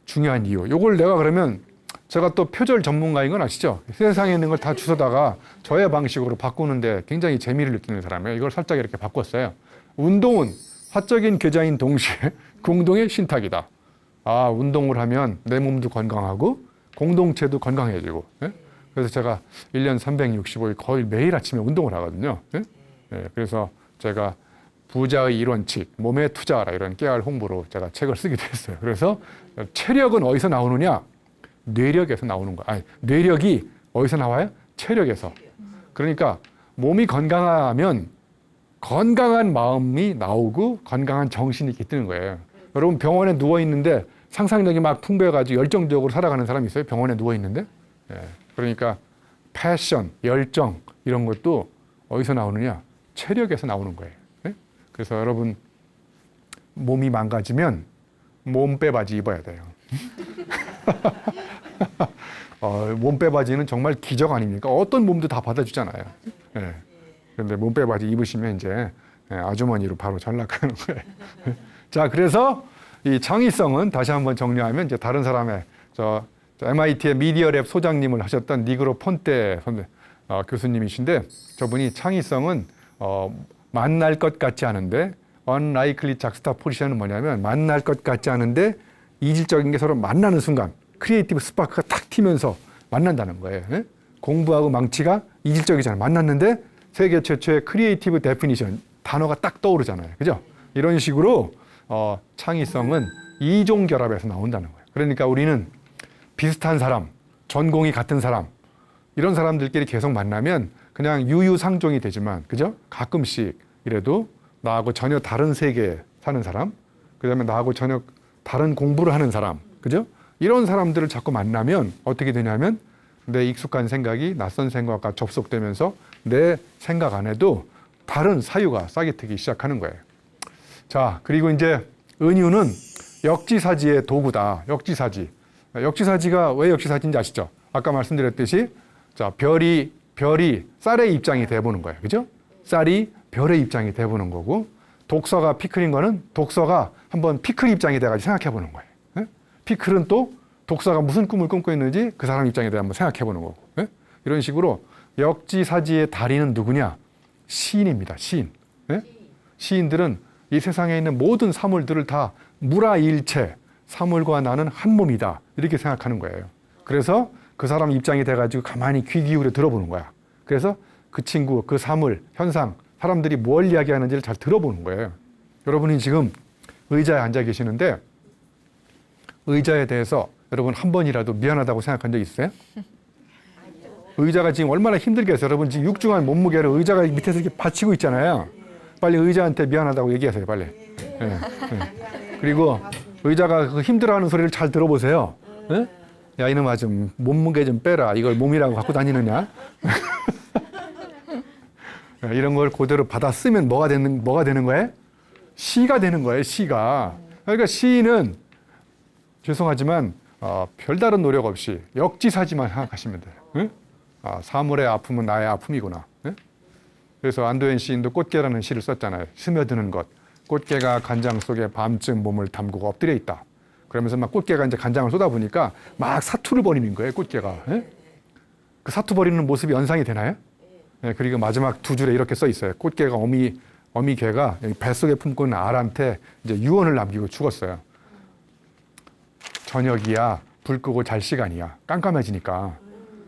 중요한 이유. 요걸 내가 그러면 제가 또 표절 전문가인 건 아시죠? 세상에 있는 걸 다 주워다가 저의 방식으로 바꾸는데 굉장히 재미를 느끼는 사람이에요. 이걸 살짝 이렇게 바꿨어요. 운동은 사적인 계좌인 동시에 공동의 신탁이다. 아, 운동을 하면 내 몸도 건강하고 공동체도 건강해지고. 예? 그래서 제가 1년 365일 거의 매일 아침에 운동을 하거든요. 예? 예, 그래서 제가 부자의 일원칙, 몸에 투자하라 이런 깨알 홍보로 제가 책을 쓰기도 했어요. 그래서 체력은 어디서 나오느냐? 뇌력에서 나오는 거야. 아니, 뇌력이 어디서 나와요? 체력에서. 그러니까 몸이 건강하면 건강한 마음이 나오고 건강한 정신이 깃드는 거예요. 여러분 병원에 누워 있는데 상상력이 막 풍부해가지고 열정적으로 살아가는 사람이 있어요? 병원에 누워 있는데? 예. 그러니까 패션, 열정 이런 것도 어디서 나오느냐? 체력에서 나오는 거예요. 예? 그래서 여러분 몸이 망가지면 몸빼 바지 입어야 돼요. 몸빼 바지는 정말 기적 아닙니까? 어떤 몸도 다 받아주잖아요. 예. 그런데 몸빼 바지 입으시면 이제 아주머니로 바로 전락하는 거예요. 자, 그래서 이 창의성은 다시 한번 정리하면 이제 다른 사람의 저 MIT의 미디어랩 소장님을 하셨던 니그로 폰테 교수님이신데 저분이 창의성은 만날 것 같지 않은데 unlikely juxtaposition은 뭐냐면 만날 것 같지 않은데 이질적인 게 서로 만나는 순간 크리에이티브 스파크가 탁 튀면서 만난다는 거예요. 예? 공부하고 망치가 이질적이잖아요. 만났는데 세계 최초의 크리에이티브 데피니션 단어가 딱 떠오르잖아요. 그죠? 이런 식으로 창의성은 이종 결합에서 나온다는 거예요. 그러니까 우리는 비슷한 사람, 전공이 같은 사람 이런 사람들끼리 계속 만나면 그냥 유유상종이 되지만 그죠? 가끔씩 이래도 나하고 전혀 다른 세계에 사는 사람, 그다음에 나하고 전혀 다른 공부를 하는 사람, 그죠? 이런 사람들을 자꾸 만나면 어떻게 되냐면 내 익숙한 생각이 낯선 생각과 접속되면서 내 생각 안에도 다른 사유가 싹이 트기 시작하는 거예요. 자, 그리고 이제 은유는 역지사지의 도구다. 역지사지. 역지사지가 왜 역지사지인지 아시죠? 아까 말씀드렸듯이 자, 별이 쌀의 입장이 돼보는 거예요. 그죠? 쌀이 별의 입장이 돼보는 거고 독서가 피클인 거는 독서가 한번 피클 입장이 돼가지고 생각해보는 거예요. 예? 피클은 또 독서가 무슨 꿈을 꿈고 있는지 그 사람 입장에 대해 한번 생각해보는 거고. 예? 이런 식으로 역지사지의 달인은 누구냐? 시인입니다. 시인. 예? 시인들은 이 세상에 있는 모든 사물들을 다 무라일체, 사물과 나는 한 몸이다. 이렇게 생각하는 거예요. 그래서 그 사람 입장이 돼가지고 가만히 귀 기울여 들어보는 거야. 그래서 그 친구, 그 사물, 현상, 사람들이 뭘 이야기하는지를 잘 들어보는 거예요. 여러분이 지금 의자에 앉아 계시는데 의자에 대해서 여러분 한 번이라도 미안하다고 생각한 적 있어요? 의자가 지금 얼마나 힘들게 해서 여러분 지금 육중한 몸무게를 의자가 밑에서 이렇게 받치고 있잖아요. 빨리 의자한테 미안하다고 얘기하세요, 빨리. 예, 예. 그리고 의자가 그 힘들어하는 소리를 잘 들어보세요. 예? 야, 이놈아 좀 몸무게 좀 빼라. 이걸 몸이라고 갖고 다니느냐? 이런 걸 그대로 받아 쓰면 뭐가 되는 거예요? 시가 되는 거예요, 시가. 그러니까 시인은 죄송하지만 별다른 노력 없이 역지사지만 생각하시면 돼요. 응? 사물의 아픔은 나의 아픔이구나. 응? 그래서 안도현 시인도 꽃게라는 시를 썼잖아요. 스며드는 것. 꽃게가 간장 속에 밤쯤 몸을 담그고 엎드려 있다. 그러면서 막 꽃게가 이제 간장을 쏟아보니까 막 사투를 벌이는 거예요, 꽃게가. 예? 그 사투 벌이는 모습이 연상이 되나요? 예, 그리고 마지막 두 줄에 이렇게 써 있어요. 꽃게가 어미 개가 뱃속에 품고 있는 알한테 이제 유언을 남기고 죽었어요. 저녁이야, 불 끄고 잘 시간이야. 깜깜해지니까.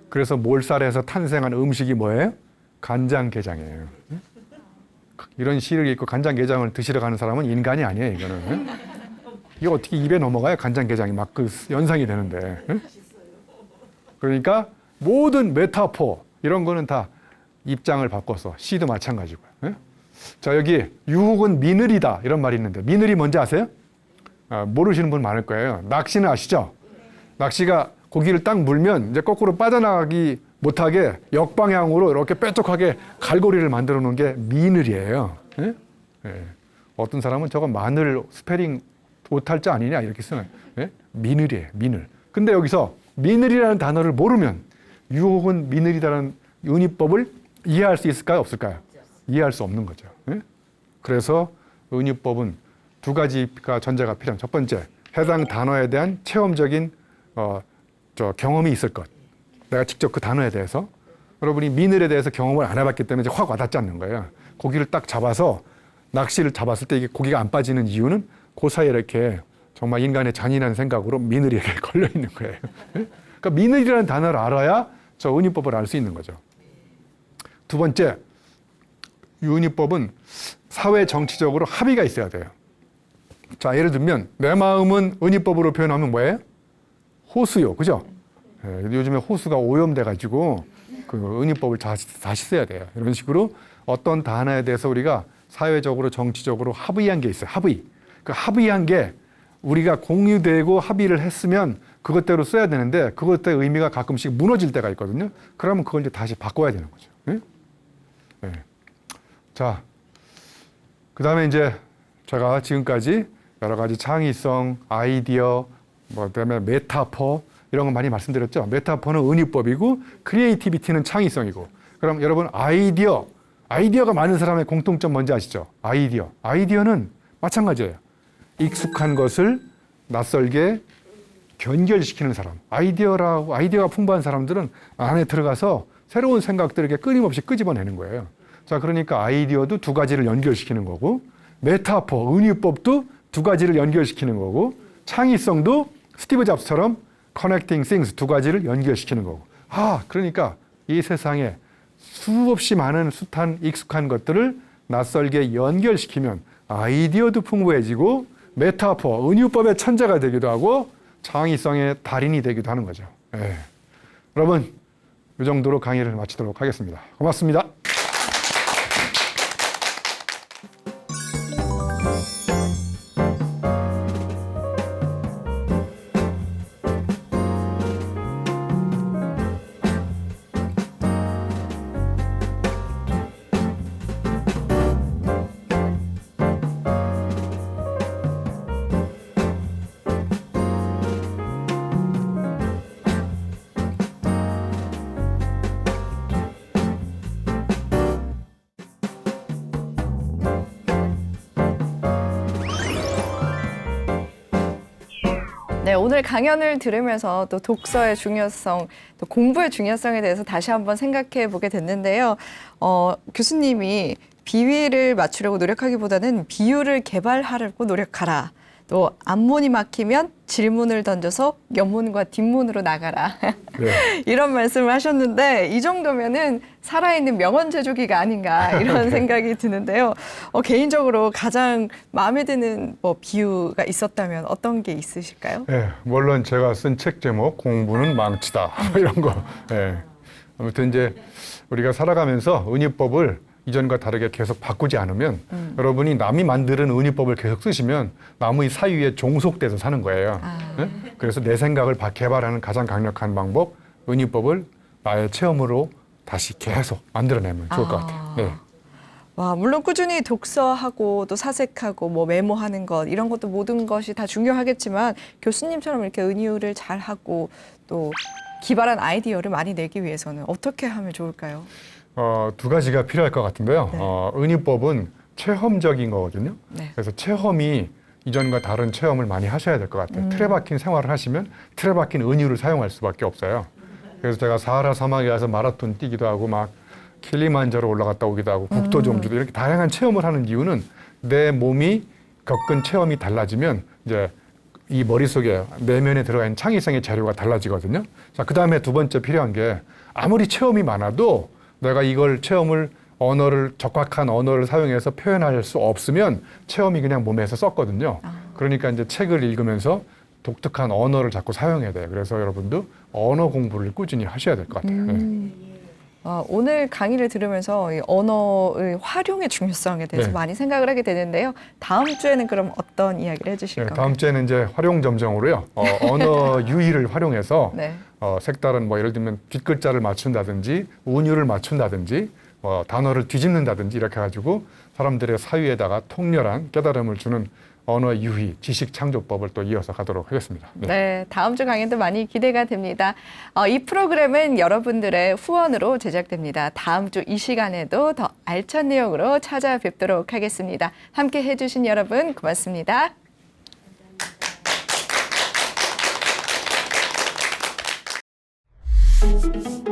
그래서 몰살에서 탄생한 음식이 뭐예요? 간장게장이에요. 이런 시를 읽고 간장게장을 드시러 가는 사람은 인간이 아니에요, 이거는. 이게 어떻게 입에 넘어가요? 간장게장이 막 그 연상이 되는데. 그러니까 모든 메타포 이런 거는 다 입장을 바꿔서 시도 마찬가지고요. 자, 여기 유혹은 미늘이다 이런 말이 있는데 미늘이 뭔지 아세요? 모르시는 분 많을 거예요. 낚시는 아시죠? 낚시가 고기를 딱 물면 이제 거꾸로 빠져나가기 못하게 역방향으로 이렇게 뾰족하게 갈고리를 만들어 놓은 게 미늘이에요. 예? 예. 어떤 사람은 저거 마늘 스페링 오탈자 아니냐 이렇게 쓰는 예? 미늘이에요. 미늘. 근데 여기서 미늘이라는 단어를 모르면 유혹은 미늘이라는 은유법을 이해할 수 있을까요? 없을까요? 이해할 수 없는 거죠. 예? 그래서 은유법은 두 가지가 전제가 필요한. 첫 번째, 해당 단어에 대한 체험적인 경험이 있을 것. 내가 직접 그 단어에 대해서. 여러분이 미늘에 대해서 경험을 안 해봤기 때문에 이제 확 와닿지 않는 거예요. 고기를 딱 잡아서 낚시를 잡았을 때 이게 고기가 안 빠지는 이유는 그 사이에 이렇게 정말 인간의 잔인한 생각으로 미늘이 이렇게 걸려 있는 거예요. 그러니까 미늘이라는 단어를 알아야 저 은유법을 알 수 있는 거죠. 두 번째, 이 은유법은 사회 정치적으로 합의가 있어야 돼요. 자, 예를 들면 내 마음은 은유법으로 표현하면 뭐예요? 호수요, 그죠? 요즘에 호수가 오염돼가지고 그 은유법을 다시 써야 돼요. 이런 식으로 어떤 단어에 대해서 우리가 사회적으로 정치적으로 합의한 게 있어요. 합의. 그 합의한 게 우리가 공유되고 합의를 했으면 그것대로 써야 되는데 그것의 의미가 가끔씩 무너질 때가 있거든요. 그러면 그걸 이제 다시 바꿔야 되는 거죠. 네? 네. 자, 그 다음에 이제 제가 지금까지 여러 가지 창의성, 아이디어, 그다음에 메타포 이런 거 많이 말씀드렸죠. 메타포는 은유법이고 크리에이티비티는 창의성이고. 그럼 여러분 아이디어가 많은 사람의 공통점 뭔지 아시죠? 아이디어는 마찬가지예요. 익숙한 것을 낯설게 연결시키는 사람. 아이디어가 풍부한 사람들은 안에 들어가서 새로운 생각들을 이렇게 끊임없이 끄집어내는 거예요. 자, 그러니까 아이디어도 두 가지를 연결시키는 거고, 메타포, 은유법도 두 가지를 연결시키는 거고, 창의성도 스티브 잡스처럼 connecting things 두 가지를 연결시키는 거고. 그러니까 이 세상에 수없이 많은 숱한 익숙한 것들을 낯설게 연결시키면 아이디어도 풍부해지고 메타포, 은유법의 천재가 되기도 하고 창의성의 달인이 되기도 하는 거죠. 여러분, 이 정도로 강의를 마치도록 하겠습니다. 고맙습니다. 네, 오늘 강연을 들으면서 또 독서의 중요성, 또 공부의 중요성에 대해서 다시 한번 생각해 보게 됐는데요. 교수님이 비위를 맞추려고 노력하기보다는 비유를 개발하려고 노력하라. 또 앞문이 막히면 질문을 던져서 옆문과 뒷문으로 나가라. 네. 이런 말씀을 하셨는데 이 정도면은 살아있는 명언 제조기가 아닌가 이런 생각이 드는데요. 개인적으로 가장 마음에 드는 비유가 있었다면 어떤 게 있으실까요? 네, 물론 제가 쓴 책 제목 공부는 망치다 이런 거. 아무튼 이제 우리가 살아가면서 은유법을 이전과 다르게 계속 바꾸지 않으면 여러분이 남이 만드는 은유법을 계속 쓰시면 남의 사유에 종속돼서 사는 거예요. 네? 그래서 내 생각을 개발하는 가장 강력한 방법, 은유법을 나의 체험으로 다시 계속 만들어내면 좋을 것 같아요. 네. 와, 물론 꾸준히 독서하고 또 사색하고 메모하는 것 이런 것도 모든 것이 다 중요하겠지만 교수님처럼 이렇게 은유를 잘하고 또 기발한 아이디어를 많이 내기 위해서는 어떻게 하면 좋을까요? 두 가지가 필요할 것 같은데요. 네. 은유법은 체험적인 거거든요. 네. 그래서 체험이 이전과 다른 체험을 많이 하셔야 될 것 같아요. 틀에 박힌 생활을 하시면 틀에 박힌 은유를 사용할 수밖에 없어요. 그래서 제가 사하라 사막에 가서 마라톤 뛰기도 하고 막 킬리만자로 올라갔다 오기도 하고 국도종주도 이렇게 다양한 체험을 하는 이유는 내 몸이 겪은 체험이 달라지면 이제 이 머릿속에 내면에 들어가 있는 창의성의 재료가 달라지거든요. 자, 그 다음에 두 번째 필요한 게 아무리 체험이 많아도 내가 이걸 적확한 언어를 사용해서 표현할 수 없으면 체험이 그냥 몸에서 썼거든요. 그러니까 이제 책을 읽으면서 독특한 언어를 자꾸 사용해야 돼요. 그래서 여러분도 언어 공부를 꾸준히 하셔야 될 것 같아요. 오늘 강의를 들으면서 이 언어의 활용의 중요성에 대해서 네. 많이 생각을 하게 되는데요. 다음 주에는 그럼 어떤 이야기를 해주실 건가요? 다음 주에는 이제 활용점정으로요. 언어 유희를 활용해서 네. 색다른 예를 들면 뒷글자를 맞춘다든지 운율을 맞춘다든지 단어를 뒤집는다든지 이렇게 해가지고 사람들의 사유에다가 통렬한 깨달음을 주는 언어 유희, 지식 창조법을 또 이어서 가도록 하겠습니다. 네, 다음 주 강연도 많이 기대가 됩니다. 이 프로그램은 여러분들의 후원으로 제작됩니다. 다음 주 이 시간에도 더 알찬 내용으로 찾아뵙도록 하겠습니다. 함께 해주신 여러분 고맙습니다. 감사합니다.